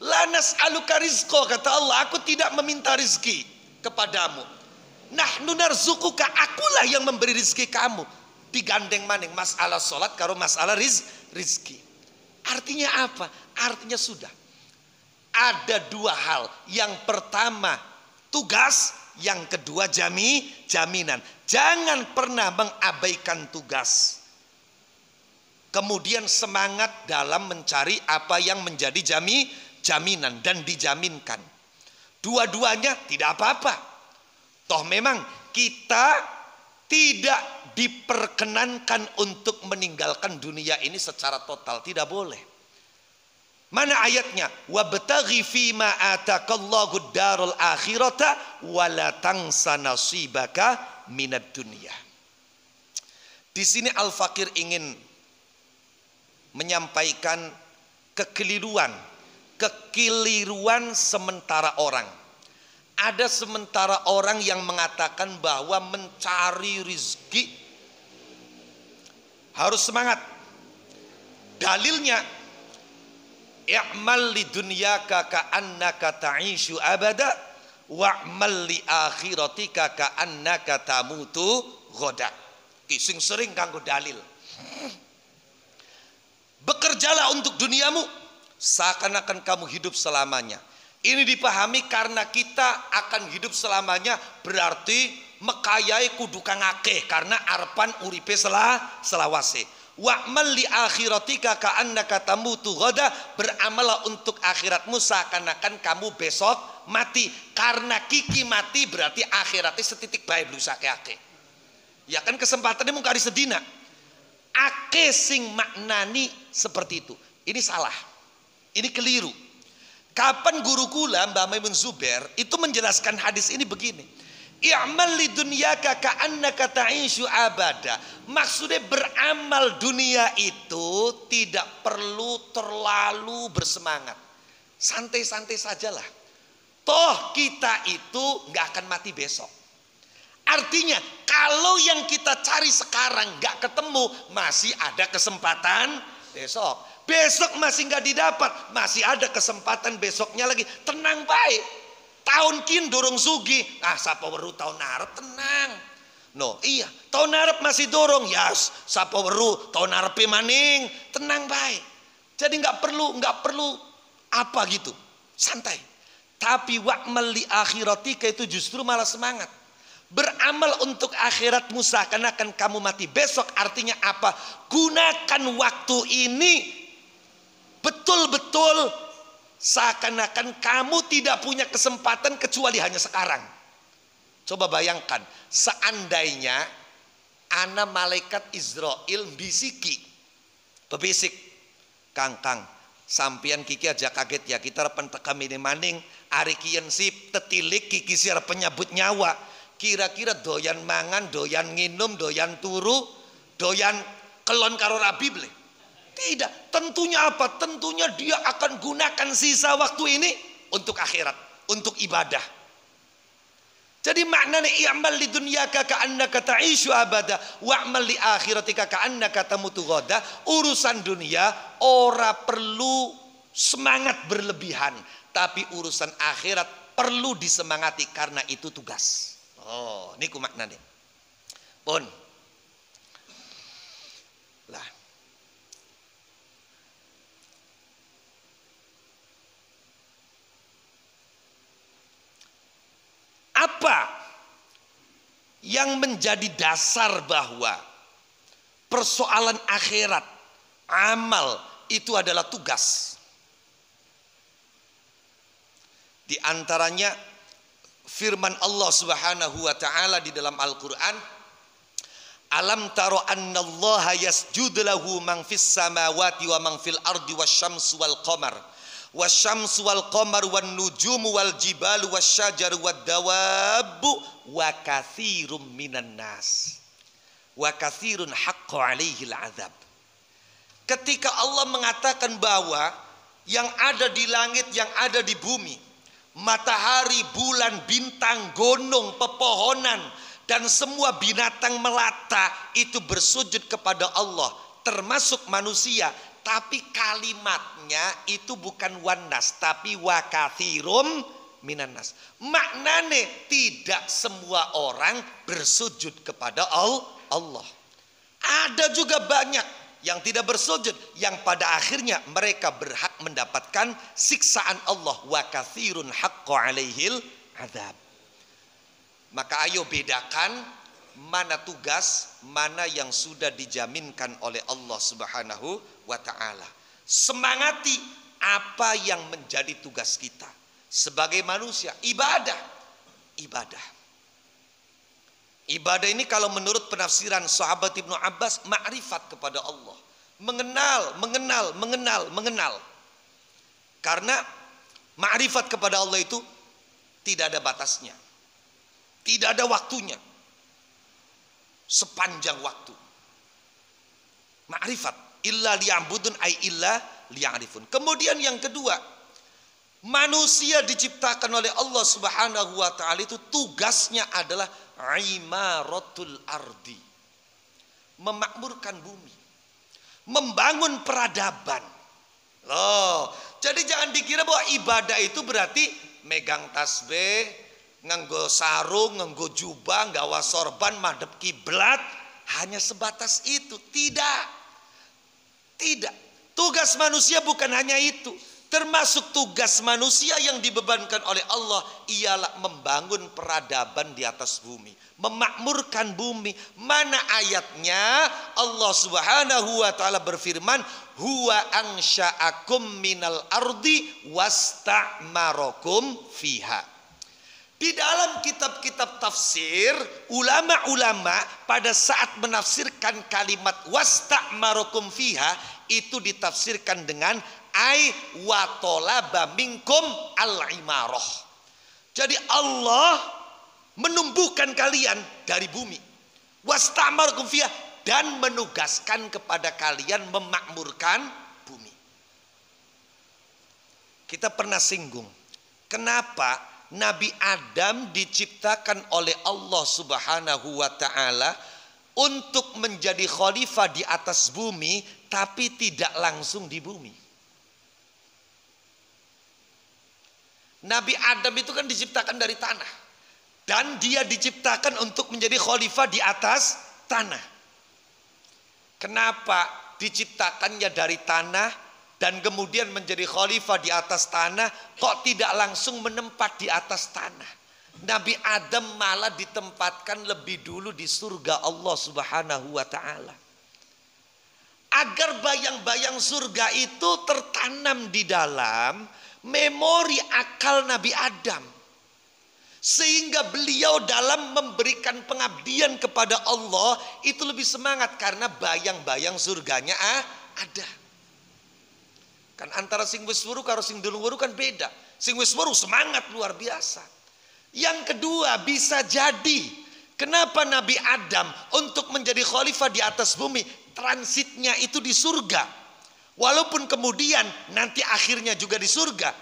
S1: La nas'aluka rizqa, kata Allah, aku tidak meminta rizki kepadamu. Nahnu narzuquka, akulah yang memberi rizki kamu. Digandeng maning masalah sholat karo masalah rizki. Artinya apa? Artinya sudah ada dua hal. Yang pertama tugas, yang kedua jaminan. Jangan pernah mengabaikan tugas. Kemudian semangat dalam mencari apa yang menjadi jaminan dan dijaminkan. Dua-duanya tidak apa-apa. Toh memang kita tidak diperkenankan untuk meninggalkan dunia ini secara total, tidak boleh. Mana ayatnya? Wabtaghi fima atakallahu darul akhirata wala tansa nasibaka minad dunya. Di sini Al-Fakir ingin menyampaikan kekeliruan sementara orang. Ada sementara orang yang mengatakan bahwa mencari rizki harus semangat. Dalilnya, i'mal li dunyaka ka'annaka ta'ishu abada wa'mal li akhiratika ka'annaka tamutu ghadan. Kising sering kanggo dalil. Bekerjalah untuk duniamu seakan-akan kamu hidup selamanya. Ini dipahami karena kita akan hidup selamanya, berarti mekayai kudu kang akeh karena arpan uripe selawase. Wa'mal li akhiratika ka'annaka tamutu ghada, beramallah untuk akhiratmu seakan-akan kamu besok mati. Karena kiki mati berarti akhiratnya setitik bae blusake akeh. Ya kan kesempatannya mung kari sedina. Akeh sing maknani seperti itu. Ini salah. Ini keliru. Kapan guru kula Mbah Maimun Zubair itu menjelaskan hadis ini begini. I'mal li dunyaka ka'annaka ta'ishu abada. Maksudnya beramal dunia itu tidak perlu terlalu bersemangat. Santai-santai sajalah. Toh kita itu nggak akan mati besok. Artinya kalau yang kita cari sekarang nggak ketemu, masih ada kesempatan besok. Besok masih nggak didapat, masih ada kesempatan besoknya lagi. Tenang baik. Tahun kin dorong sugi. Sapa weru tahun arep tenang. No, iya, tahun arep masih dorong. Yas, sapa weru tahun arep maning. Tenang baik. Jadi nggak perlu apa gitu. Santai. Tapi wa'mal li akhiratika itu justru malah semangat. Beramal untuk akhiratmu seakan-akan kamu mati besok. Artinya apa? Gunakan waktu ini betul-betul seakan-akan kamu tidak punya kesempatan kecuali hanya sekarang. Coba bayangkan, seandainya ana malaikat Israel bisiki, bebisik, Kang, sampian kiki aja kaget ya, kita repen tekam ini maning, ari kian sip tetilik kiki siar penyabut nyawa. Kira-kira doyan mangan, doyan nginum, doyan turu, doyan kelon karo rabi beli. Tidak, tentunya apa? Tentunya dia akan gunakan sisa waktu ini untuk akhirat, untuk ibadah. Jadi maknanya i'mal li dunyaka ka'annaka ta'ishu abada wa'mal li akhiratika ka'annaka tamutu ghadan. Urusan dunia ora perlu semangat berlebihan, tapi urusan akhirat perlu disemangati karena itu tugas. Oh, niku maknanya. Pun. Lah. Apa yang menjadi dasar bahwa persoalan akhirat, amal itu adalah tugas? Di antaranya firman Allah Subhanahu wa taala di dalam Al-Qur'an, Alam taro annallaha yasjudu lahu man fis samawati wa man fil ardi wasyamsu wal qamar wasyamsu wal qamar wan nujumu wal jibalu wasyajaru wad dawabu wa katsirum minan nas wa katsirun haqqo alaihil azab. Ketika Allah mengatakan bahwa yang ada di langit, yang ada di bumi, matahari, bulan, bintang, gunung, pepohonan, dan semua binatang melata itu bersujud kepada Allah, termasuk manusia. Tapi kalimatnya itu bukan wanas, tapi wakatsirum minanas. Maknanya tidak semua orang bersujud kepada Allah. Ada juga banyak yang tidak bersujud, yang pada akhirnya mereka berhak mendapatkan siksaan Allah. Wakatsirun haqqo alaihil azab. Maka ayo bedakan mana tugas, mana yang sudah dijaminkan oleh Allah Subhanahu wa ta'ala. Semangati apa yang menjadi tugas kita sebagai manusia. Ibadah. Ibadah ini kalau menurut penafsiran sahabat Ibnu Abbas, ma'rifat kepada Allah. Mengenal. Karena ma'rifat kepada Allah itu tidak ada batasnya. Tidak ada waktunya. Sepanjang waktu. Ma'rifat. Illa liya'budun ay illa liya'rifun. Kemudian yang kedua, manusia diciptakan oleh Allah Subhanahu wa ta'ala itu tugasnya adalah imaratul ardi. Memakmurkan bumi. Membangun peradaban. Loh, jadi jangan dikira bahwa ibadah itu berarti megang tasbih, nganggo sarung, nganggo jubah, nggawa sorban, madhep kiblat, hanya sebatas itu. Tidak. Tugas manusia bukan hanya itu. Termasuk tugas manusia yang dibebankan oleh Allah ialah membangun peradaban di atas bumi, memakmurkan bumi. Mana ayatnya? Allah Subhanahu wa ta'ala berfirman, huwa ansha'akum minal ardi wasta'marakum fiha. Di dalam kitab-kitab tafsir, ulama-ulama pada saat menafsirkan kalimat wasta'marakum fiha itu ditafsirkan dengan ai wa talaba minkum al-imarah. Jadi Allah menumbuhkan kalian dari bumi. Wasta'marakum fiha, dan menugaskan kepada kalian memakmurkan bumi. Kita pernah singgung, kenapa Nabi Adam diciptakan oleh Allah Subhanahu wa ta'ala untuk menjadi khalifah di atas bumi, tapi tidak langsung di bumi. Nabi Adam itu kan diciptakan dari tanah, dan dia diciptakan untuk menjadi khalifah di atas tanah. Kenapa diciptakannya dari tanah dan kemudian menjadi khalifah di atas tanah, kok tidak langsung menempat di atas tanah? Nabi Adam malah ditempatkan lebih dulu di surga Allah Subhanahu wa ta'ala, agar bayang-bayang surga itu tertanam di dalam memori akal Nabi Adam, sehingga beliau dalam memberikan pengabdian kepada Allah itu lebih semangat karena bayang-bayang surganya ada. Kan antara sing wis weruh karo sing durung weruh kan beda. Sing wis weruh semangat luar biasa. Yang kedua, bisa jadi kenapa Nabi Adam untuk menjadi khalifah di atas bumi transitnya itu di surga, walaupun kemudian nanti akhirnya juga di surga.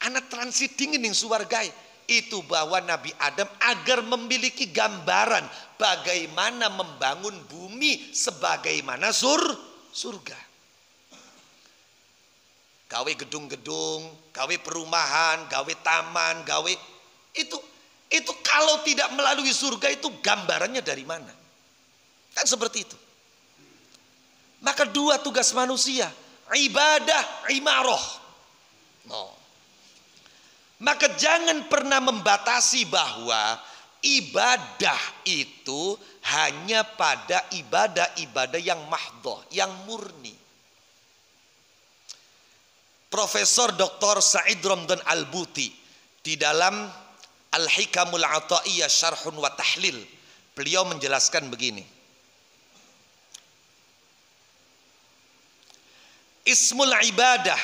S1: Anak transit dingin ning suwargae itu bahwa Nabi Adam agar memiliki gambaran bagaimana membangun bumi sebagaimana surga. Gawe gedung-gedung, gawe perumahan, gawe taman, gawe itu kalau tidak melalui surga itu gambarannya dari mana? Kan seperti itu. Maka dua tugas manusia, ibadah, imarah. No. Maka jangan pernah membatasi bahwa ibadah itu hanya pada ibadah-ibadah yang mahdhah, yang murni. Profesor Dr. Said Ramdan Al-Buti di dalam Al-Hikamul Ata'iyah Syarhun wa Tahlil, Beliau menjelaskan begini. Ismul ibadah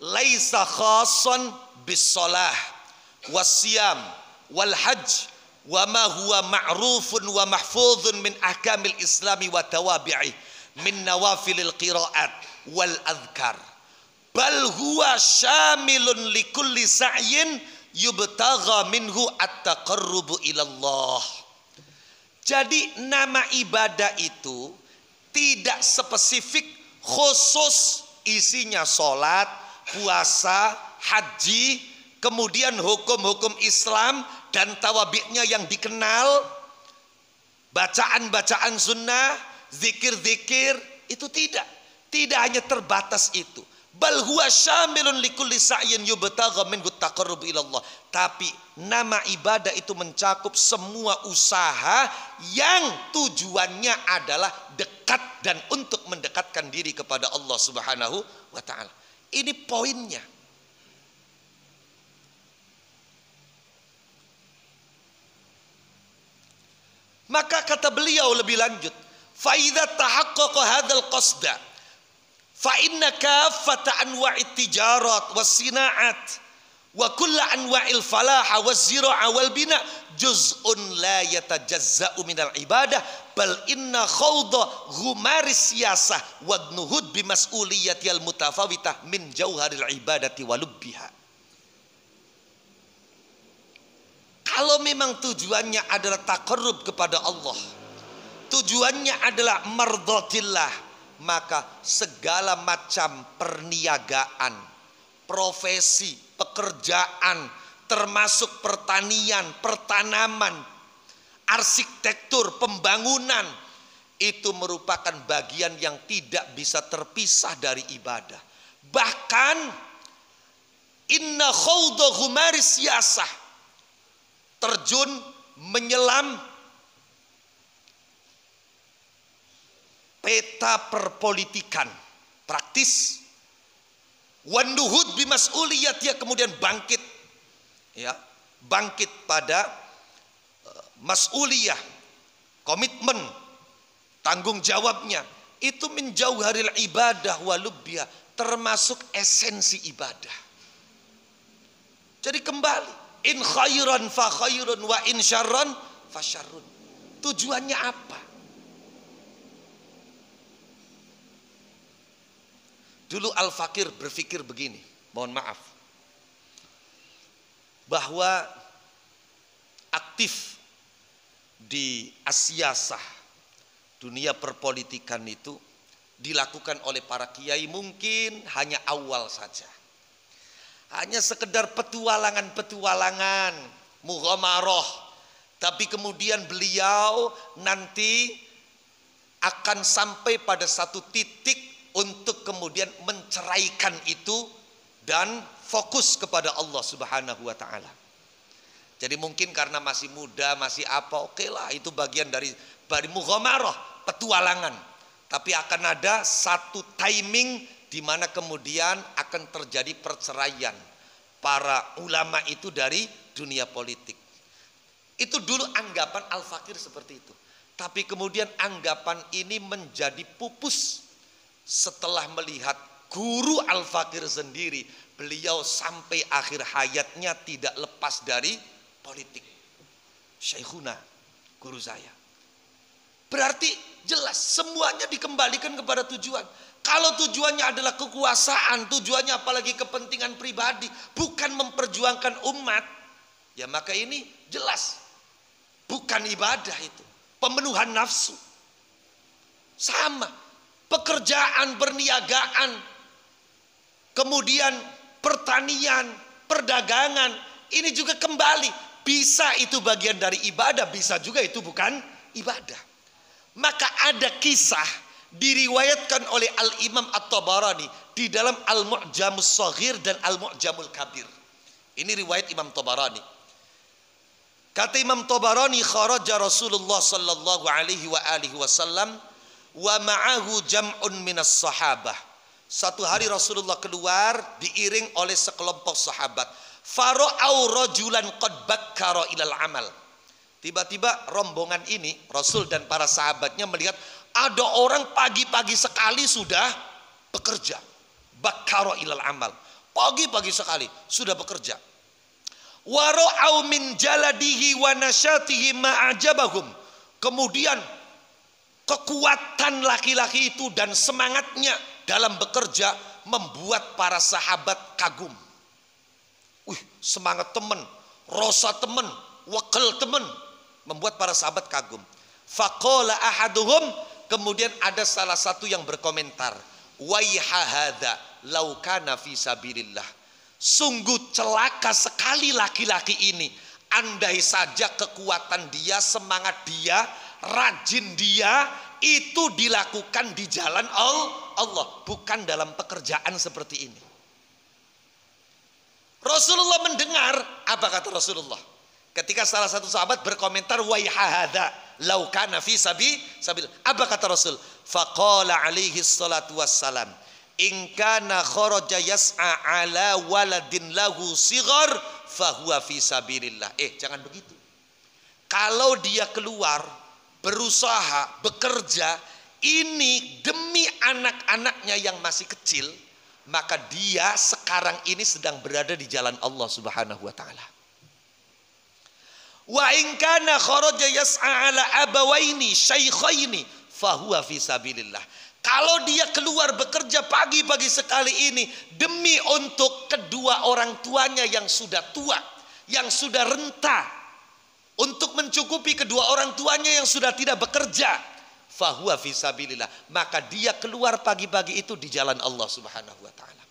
S1: laisa khassan bis shalah wasyam wal hajj wa ma huwa ma'rufun wa mahfuzun min ahkamil islami wa tawabi'i min nawafilil qiraat wal adhkar bal huwa syamilun likulli sa'yin yubtagha minhu at-taqarrubu ilallah. Jadi nama ibadah itu tidak spesifik khusus isinya sholat, puasa, haji, kemudian hukum-hukum Islam dan tawabi'nya yang dikenal, bacaan-bacaan sunnah, zikir-zikir, itu tidak hanya terbatas itu. Bal huwa syamilun likulli sa'yin yubtagha minhu taqarrub ilallah. Tapi nama ibadah itu mencakup semua usaha yang tujuannya adalah dekat dan untuk mendekatkan diri kepada Allah Subhanahu wa taala. Ini poinnya. Maka kata beliau lebih lanjut, fa idza tahaqqaqa hadzal qasda fa inna kaffata anwa'it tijarat was sina'at wa kullu anwa'il falah waz zira'a wal bina juz'un la yatajazza'u minal ibadah bal inna khawda ghumaris siyasah wa nuhud bi mas'uliyyatil mutafawitah min jauharil ibadati wa lubbiha. Kalau memang tujuannya adalah taqarrub kepada Allah, tujuannya adalah mardhatillah, maka segala macam perniagaan, profesi, pekerjaan, termasuk pertanian, pertanaman, arsitektur, pembangunan, itu merupakan bagian yang tidak bisa terpisah dari ibadah. Bahkan inna khawda ghumaris siyasah, terjun menyelam peta perpolitikan praktis, wanduhud bimas'uliyat, dia kemudian bangkit, ya, bangkit pada mas'uliyah, komitmen, tanggung jawabnya, itu menjauharil ibadah walubbiha, termasuk esensi ibadah. Jadi kembali, in khairan fa khairun wa in syarran fa syarrun. Tujuannya apa? Dulu Al-Fakir berpikir begini, mohon maaf, bahwa aktif di Asyasah, dunia perpolitikan itu dilakukan oleh para kiai mungkin hanya awal saja. Hanya sekedar petualangan-petualangan, mughamarah. Tapi kemudian beliau nanti akan sampai pada satu titik untuk kemudian menceraikan itu dan fokus kepada Allah Subhanahu wa taala. Jadi mungkin karena masih muda, masih apa, oke lah, itu bagian dari mughamarah, petualangan. Tapi akan ada satu timing di mana kemudian akan terjadi perceraian para ulama itu dari dunia politik. Itu dulu anggapan Al-Fakir seperti itu. Tapi kemudian anggapan ini menjadi pupus setelah melihat guru Al-Fakir sendiri, beliau sampai akhir hayatnya tidak lepas dari politik. Syekhuna, guru saya. Berarti jelas semuanya dikembalikan kepada tujuan. Kalau tujuannya adalah kekuasaan, tujuannya apalagi kepentingan pribadi, bukan memperjuangkan umat, ya maka ini jelas bukan ibadah itu, pemenuhan nafsu. Sama pekerjaan, perniagaan, kemudian pertanian, perdagangan, ini juga kembali bisa itu bagian dari ibadah, bisa juga itu bukan ibadah. Maka ada kisah diriwayatkan oleh Al-Imam At-Tabarani di dalam Al-Mu'jamus Shaghir dan Al-Mu'jamul Kabir. Ini riwayat Imam Tabarani. Kata Imam Tabarani, kharaja Rasulullah sallallahu alaihi wa alihi wasallam wa ma'ahu jam'un minas sahabah. Satu hari Rasulullah keluar diiring oleh sekelompok sahabat. Fara'au rajulan qad bakkara ilal amal. Tiba-tiba rombongan ini, Rasul dan para sahabatnya melihat ada orang pagi-pagi sekali sudah bekerja. Bakaro ilal amal. Pagi-pagi sekali sudah bekerja. Wara'au min jaladihi wa nasyatihi ma'ajabahum. Kemudian kekuatan laki-laki itu dan semangatnya dalam bekerja membuat para sahabat kagum. Semangat teman, rasa teman, wakil teman, membuat para sahabat kagum. Faqala ahaduhum, kemudian ada salah satu yang berkomentar, waiha hadza law kana fi sabilillah. Sungguh celaka sekali laki-laki ini. Andai saja kekuatan dia, semangat dia, rajin dia itu dilakukan di jalan Allah, bukan dalam pekerjaan seperti ini. Rasulullah mendengar, apa kata Rasulullah? Ketika salah satu sahabat berkomentar, waiha hadza law kana fi sabil. Apa kata Rasul? Faqala alaihi salatu wassalam, in kana kharaja yas'a ala waladin lahu sighar fahuwa fi sabilillah. Jangan begitu. Kalau dia keluar berusaha, bekerja ini demi anak-anaknya yang masih kecil, maka dia sekarang ini sedang berada di jalan Allah Subhanahu wa taala. Wa in kana kharaja yas'a ala abawaini syaikhaini fahuwa fi sabilillah. Kalau dia keluar bekerja pagi-pagi sekali ini demi untuk kedua orang tuanya yang sudah tua, yang sudah renta, untuk mencukupi kedua orang tuanya yang sudah tidak bekerja, fahuwa fi sabilillah, maka dia keluar pagi-pagi itu di jalan Allah Subhanahu wa taala.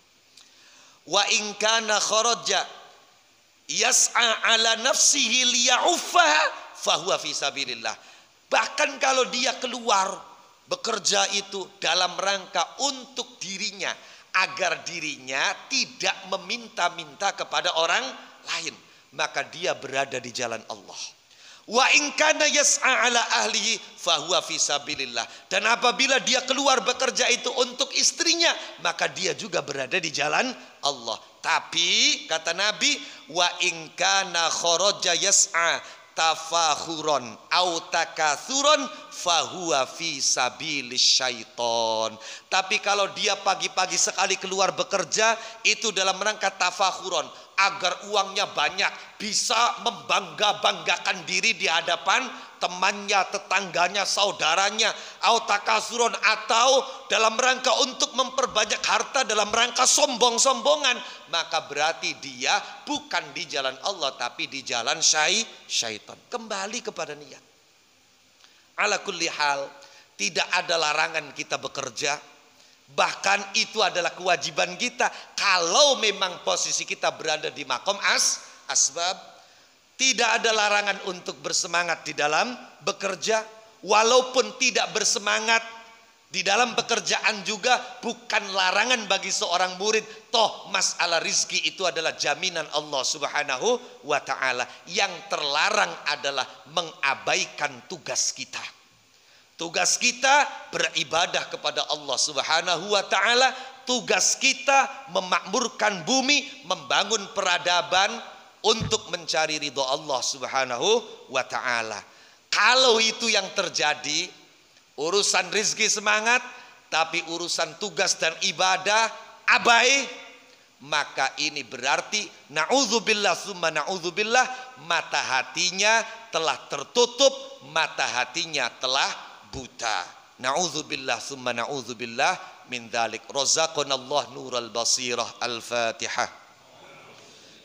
S1: Wa in kana kharaja yas'a ala nafsihi liya'uffaha fahuwa fi sabilillah. Bahkan kalau dia keluar bekerja itu dalam rangka untuk dirinya, agar dirinya tidak meminta-minta kepada orang lain, maka dia berada di jalan Allah. Wa in kana yas'a ala ahlihi fahuwa fi sabilillah. Dan apabila dia keluar bekerja itu untuk istrinya, maka dia juga berada di jalan Allah. Tapi kata Nabi, wa in kana kharaja yas'a tafakhuron au takatsuron fahuwa fi sabilis syaiton. Tapi kalau dia pagi-pagi sekali keluar bekerja itu dalam rangka tafakhuron, agar uangnya banyak, bisa membangga-banggakan diri di hadapan temannya, tetangganya, saudaranya, au takatsuron, atau dalam rangka untuk memperbanyak harta dalam rangka sombong-sombongan, maka berarti dia bukan di jalan Allah tapi di jalan syaitan. Kembali kepada niat. Ala kulli hal, tidak ada larangan kita bekerja. Bahkan itu adalah kewajiban kita. Kalau memang posisi kita berada di makom asbab, tidak ada larangan untuk bersemangat di dalam bekerja. Walaupun tidak bersemangat di dalam pekerjaan juga bukan larangan bagi seorang murid. Toh masalah rizki itu adalah jaminan Allah Subhanahu wa ta'ala. Yang terlarang adalah mengabaikan tugas kita. Tugas kita beribadah kepada Allah Subhanahu wa ta'ala. Tugas kita memakmurkan bumi, membangun peradaban untuk mencari ridho Allah Subhanahu wa ta'ala. Kalau itu yang terjadi, urusan rizki semangat, tapi urusan tugas dan ibadah abai, maka ini berarti na'udzubillah summa na'udzubillah, mata hatinya telah tertutup, mata hatinya telah buta. Na'udzubillah summa na'udzubillah min dzalik. Razaqanallah nural basirah. Al-Fatihah.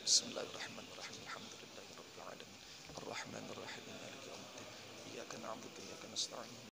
S1: Bismillahirrahmanirrahim. Alhamdulillahirabbil alamin. Arrahmanirrahim. Maliki yaumiddin. Iyyaka na'budu wa iyyaka nasta'in.